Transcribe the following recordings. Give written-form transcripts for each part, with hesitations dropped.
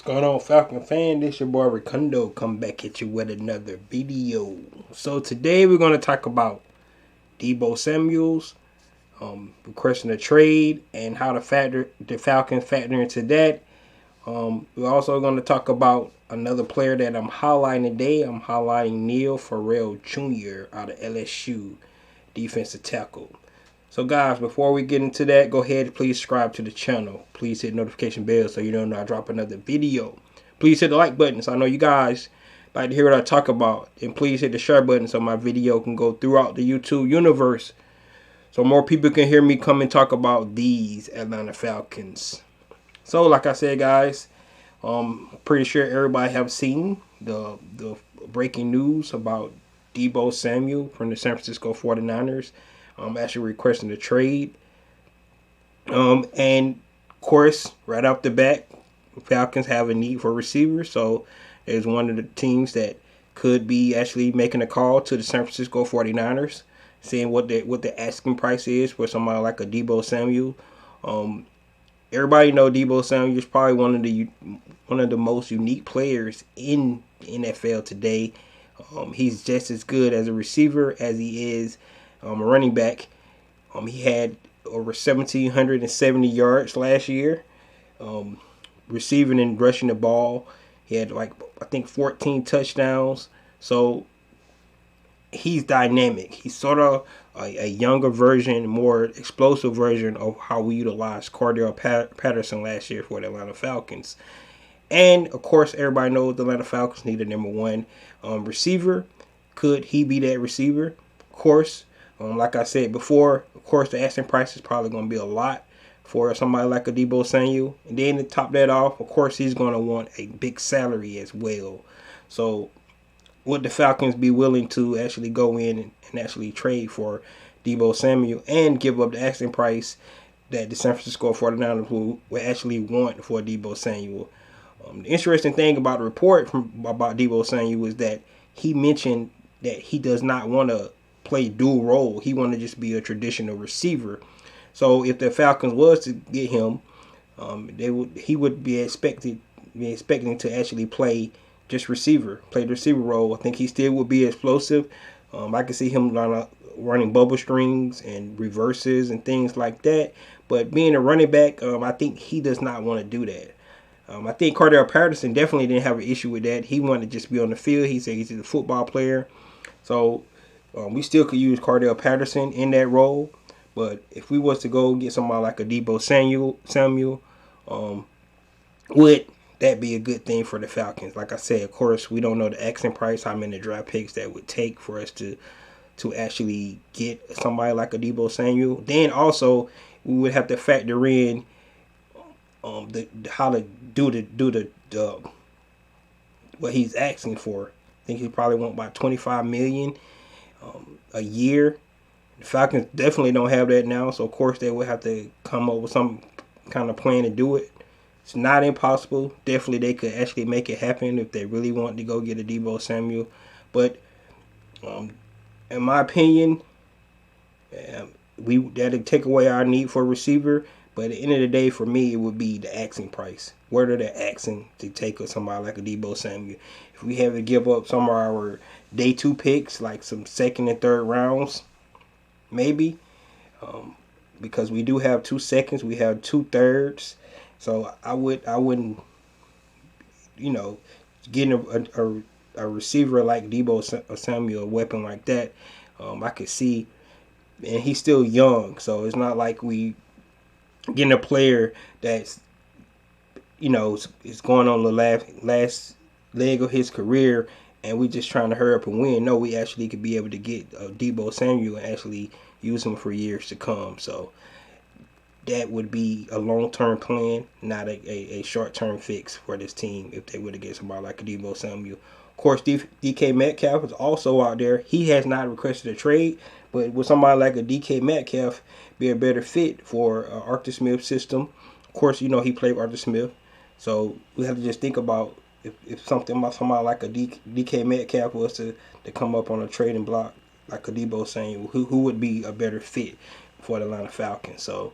Going on, Falcon fan? This your boy Ricundo. Come back at you with another video. So today we're going to talk about Deebo Samuel's requesting a trade and how the Falcons factor into that. We're also going to talk about another player that I'm highlighting today. I'm highlighting Neil Farrell Jr. out of LSU, defensive tackle. So guys, before we get into that, go ahead and please subscribe to the channel. Please hit notification bell so you don't know I drop another video. Please hit the like button so I know you guys like to hear what I talk about. And please hit the share button so my video can go throughout the YouTube universe, so more people can hear me come and talk about these Atlanta Falcons. So like I said, guys, pretty sure everybody have seen the breaking news about Deebo Samuel from the San Francisco 49ers. Actually requesting a trade. And of course, right off the bat, the Falcons have a need for receivers. So there's one of the teams that could be actually making a call to the San Francisco 49ers, seeing what the asking price is for somebody like a Deebo Samuel. Everybody know Deebo Samuel is probably one of the most unique players in the NFL today. He's just as good as a receiver as he is a running back. He had over 1,770 yards last year, receiving and rushing the ball. He had I think 14 touchdowns. So he's dynamic. He's sort of a younger version, more explosive version of how we utilized Cordell Patterson last year for the Atlanta Falcons. And of course, everybody knows the Atlanta Falcons need a number one receiver. Could he be that receiver? Of course. Like I said before, of course, the asking price is probably going to be a lot for somebody like a Deebo Samuel. And then to top that off, of course, he's going to want a big salary as well. So would the Falcons be willing to actually go in and actually trade for Deebo Samuel and give up the asking price that the San Francisco 49ers will actually want for Deebo Samuel? The interesting thing about the report about Deebo Samuel is that he mentioned that he does not want to play dual role. He want to just be a traditional receiver. So if the Falcons was to get him, he would be expecting to actually play just receiver, play the receiver role. I think he still would be explosive. I can see him running bubble strings and reverses and things like that. But being a running back, I think he does not want to do that. I think Cordell Patterson definitely didn't have an issue with that. He wanted to just be on the field. He said he's a football player. So we still could use Cordell Patterson in that role. But if we was to go get somebody like a Deebo Samuel, would that be a good thing for the Falcons? Like I said, of course, we don't know the asking price, how many draft picks that would take for us to actually get somebody like a Deebo Samuel. Then also, we would have to factor in how to do the what he's asking for. I think he probably want about $25 million a year. The Falcons definitely don't have that now, so of course they would have to come up with some kind of plan to do it. It's not impossible. Definitely they could actually make it happen if they really want to go get a Deebo Samuel. But in my opinion, that'd take away our need for a receiver. But at the end of the day, for me, it would be the asking price. What are they asking to take somebody like a Deebo Samuel? If we have to give up some of our day 2 picks, like some second and third rounds, maybe. Because we do have 2 seconds, we have 2 thirds. So I wouldn't, getting a receiver like Deebo Samuel, a weapon like that, I could see. And he's still young, so it's not like we getting a player that's, is going on the last leg of his career, and we just trying to hurry up and win. No, we actually could be able to get Deebo Samuel and actually use him for years to come. So that would be a long-term plan, not a short-term fix for this team if they were to get somebody like a Deebo Samuel. Of course, DK Metcalf is also out there. He has not requested a trade, but with somebody like a DK Metcalf be a better fit for Arthur Smith's system. Of course, he played with Arthur Smith. So we have to just think about if something about somebody like a DK Metcalf was to come up on a trading block like a Deebo Samuel, who would be a better fit for the Atlanta Falcons. So,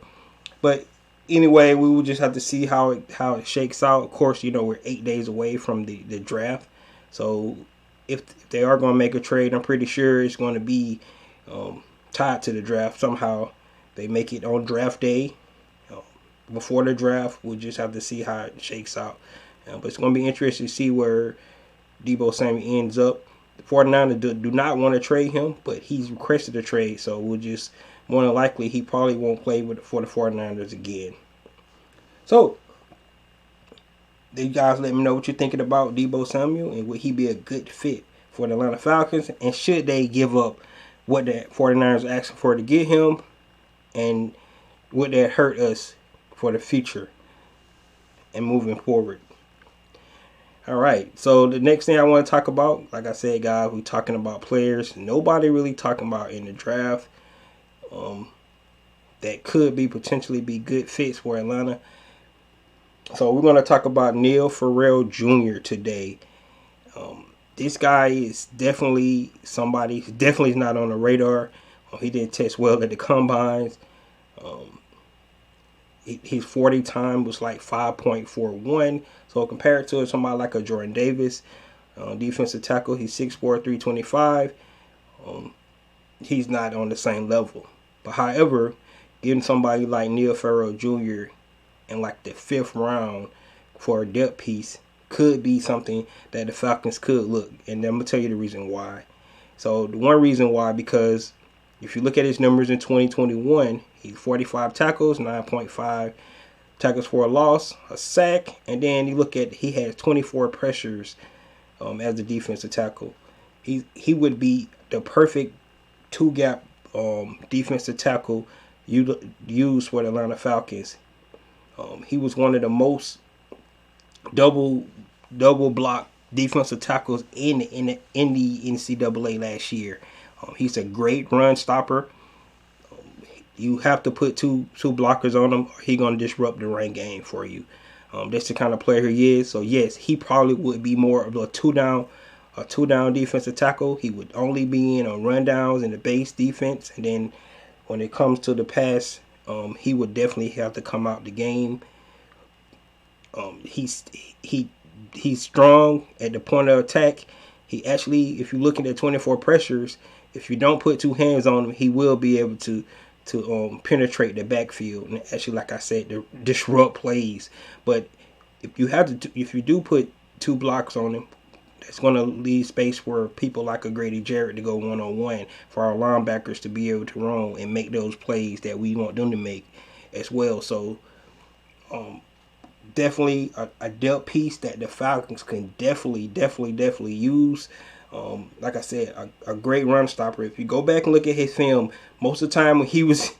but anyway, we will just have to see how it shakes out. Of course, we're 8 days away from the draft, so if they are going to make a trade, I'm pretty sure it's going to be tied to the draft somehow. They make it on draft day, before the draft. We'll just have to see how it shakes out. But it's going to be interesting to see where Deebo Samuel ends up. The 49ers do not want to trade him, but he's requested a trade, so we'll just, more than likely, he probably won't play for the 49ers again. So, you guys let me know what you're thinking about Deebo Samuel, and would he be a good fit for the Atlanta Falcons, and should they give up what the 49ers are asking for to get him, and would that hurt us for the future and moving forward? All right, so the next thing I want to talk about, like I said, guys, we're talking about players nobody really talking about in the draft that could potentially be good fits for Atlanta. So we're going to talk about Neil Farrell Jr. today. This guy is definitely somebody, definitely not on the radar. He didn't test well at the combines. His 40 time was like 5.41. So compared to somebody like a Jordan Davis, defensive tackle, he's 6'4", 325. He's not on the same level. But however, getting somebody like Neil Farrell Jr. in like the 5th round for a depth piece could be something that the Falcons could look. And I'm going to tell you the reason why. So the one reason why, because if you look at his numbers in 2021, he's 45 tackles, 9.5 tackles for a loss, a sack, and then you look at, he has 24 pressures as a defensive tackle. He would be the perfect two-gap defensive tackle used for the Atlanta Falcons. He was one of the most double block defensive tackles in the NCAA last year. He's a great run stopper. You have to put two blockers on him, or he's gonna disrupt the run game for you. That's the kind of player he is. So yes, he probably would be more of a two down defensive tackle. He would only be in on rundowns in the base defense, and then when it comes to the pass, he would definitely have to come out the game. He's strong at the point of attack. He actually, if you're looking at 24 pressures, if you don't put two hands on him, he will be able to penetrate the backfield and actually, like I said, to disrupt plays. But if you do put two blocks on him, that's going to leave space for people like a Grady Jarrett to go one-on-one, for our linebackers to be able to run and make those plays that we want them to make as well. So definitely a depth piece that the Falcons can definitely use. Like I said, a great run stopper. If you go back and look at his film, most of the time when he was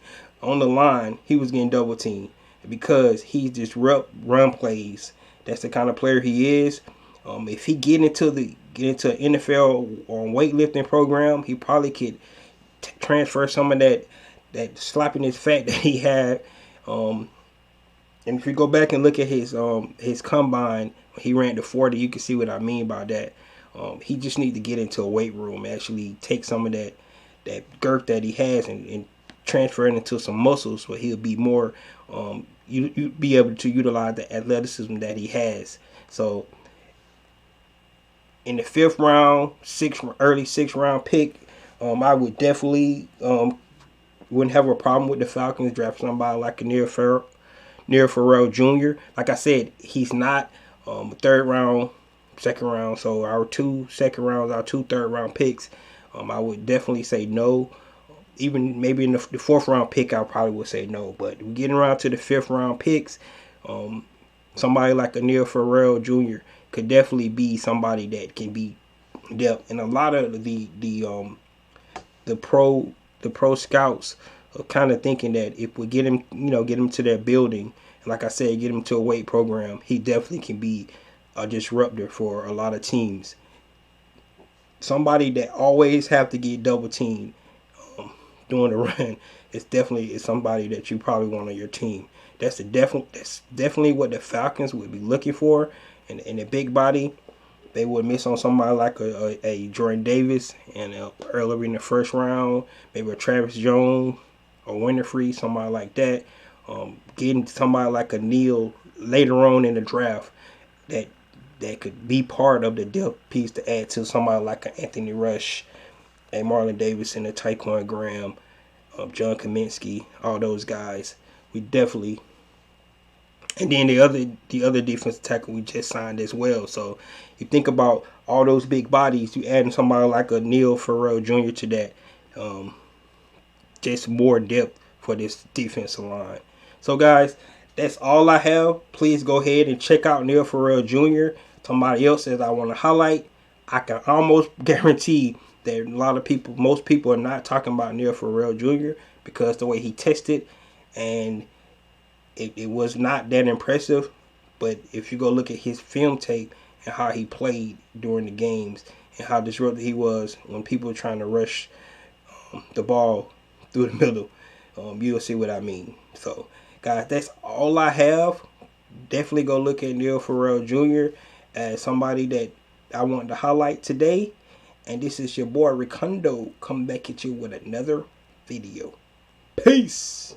on the line, he was getting double teamed because he disrupt run plays. That's the kind of player he is. If he get into an NFL weightlifting program, he probably could transfer some of that slapping his fat that he had. And if you go back and look at his combine, when he ran the 40, you can see what I mean by that. He just needs to get into a weight room, actually take some of that girth that he has and transfer it into some muscles, where he'll be more you be able to utilize the athleticism that he has. So in the 5th round, early 6th round pick, I would definitely wouldn't have a problem with the Falcons drafting somebody like a Neil Farrell Jr. Like I said, he's not 3rd round, 2nd round. So our 2 2nd rounds, our 2 3rd round picks, I would definitely say no. Even maybe in the 4th round pick, I probably would say no. But getting around to the 5th round picks, somebody like a Neil Farrell Jr. could definitely be somebody that can be depth. And a lot of the pro scouts are kind of thinking that if we get him to their building, and like I said, get him to a weight program, he definitely can be a disruptor for a lot of teams. Somebody that always have to get double teamed doing the run is somebody that you probably want on your team. That's definitely what the Falcons would be looking for. In a big body, they would miss on somebody like a Jordan Davis, and earlier in the 1st round, maybe a Travis Jones or Winfrey, somebody like that. Getting somebody like a Neil later on in the draft that could be part of the depth piece to add to somebody like an Anthony Rush, a Marlon Davidson, a Tyquan Graham, John Kaminsky, all those guys. We definitely, and then the other defensive tackle we just signed as well. So you think about all those big bodies, you adding somebody like a Neil Farrell Jr. to that, just more depth for this defensive line. So guys, that's all I have. Please go ahead and check out Neil Farrell Jr. Somebody else that I want to highlight. I can almost guarantee that most people are not talking about Neil Farrell Jr. because the way he tested, and it was not that impressive. But if you go look at his film tape and how he played during the games and how disruptive he was when people were trying to rush the ball through the middle, you'll see what I mean. So, guys, that's all I have. Definitely go look at Neil Farrell Jr. as somebody that I want to highlight today. And this is your boy Ricondo coming back at you with another video. Peace.